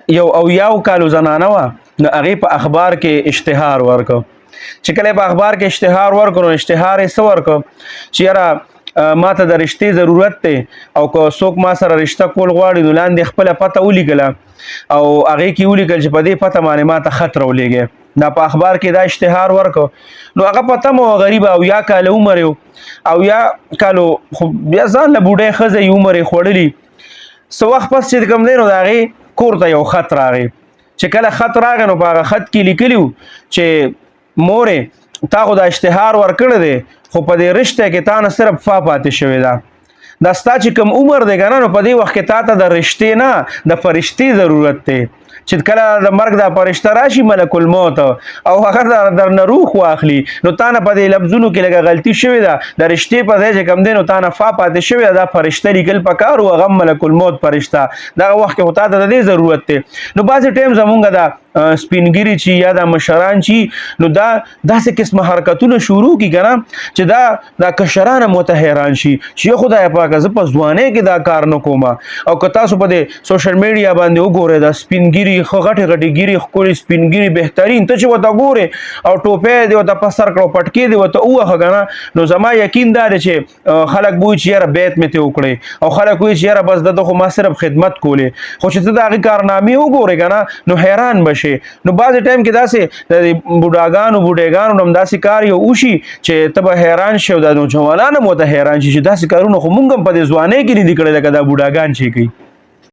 یو او یاو کالو زنانه وه، نو هغې په اخبار کې اشتهار ورکړ. چې کله په اخبار کې اشتهار ورکړ، نو اشتهار یې څه ورکړ چې یاره ما ته د رشتې ضرورت دی، او که څوک ما سره رشته کول غواړي نو لاندې خپله پته ولیکله، او هغې کې ولیکل چې په دې پته باندې ما ته خط راولېږئ. دا په اخبار کې دا اشتهار ورکړ. نو هغه په تمه وه غریبه، او یا کاله عمر یې او یا کالو خو بیا ځان له بوډۍ ښځه یې عمر یې خوړلي. څه وخت پس چې کوم دی نو د هغې کور ته یو خط راغی. چې کله خط راغی نو په هغه خط کې لیکلي وو چې مورې تا خو دا اشتهار ورکړی دی، خو په دې رشته کې تا نه صرف فا پاتې شوې ده. دا ستا چې کوم عمر دی که نه، نو په دې وخت کې تا ته د رشتې نه د فرشتې ضرورت دی، چې کله د مرګ دا فرشته راشي ملک الموت او هغه درنه روح واخلي، نو تا نه په دې لفظونو کې لږه غلطي شوې ده، د رشتې په ځای چې کوم دی نو تا نه فا پاتې شوې ده، دا فرشته لیکل پکار و، هغه ملک الموت فرشته. دغه وخت کې خو تا ته د دې ضرورت دی. نو بعضې ټایم زمونږ دا سپینګیري چې یا دا مشران چې نو دا داسې قسمه حرکتونه شروع کړي که نه، چې دا کشران هم ورته حیران شي چې یا خدای پاکه زه په ځوانۍ کې دا کار نه کوم. او که تاسو په دې سوشل میډیا باندې وګورئ دا سپینګیري ښه غټې غټې ګیرې ښکلې سپینګیري بهترین، ته چې ورته ګورې او ټوپۍ دې ورته په سر کړه او پټکې دې ورته ووهه که نه، نو زما یقین دا دی چې خلک به وایي چې یاره بیت مې ترې وکړی، او خلک وایي چې یاره بس دته خو ما صرف خدمت کولې. خو چې ته د هغې کارنامې وګورې که نه، نو حیران به نو بعضې ټایم کې داسې د بوډاګانو نه هم داسې کار یو وشي چې ته به حیران شي، او دا نوجوانان هم ورته حیران شي چې داسې کارونه خو مونږ هم په دې ځوانۍ کې نه دي کړی لکه دا بوډاګان چې کوي.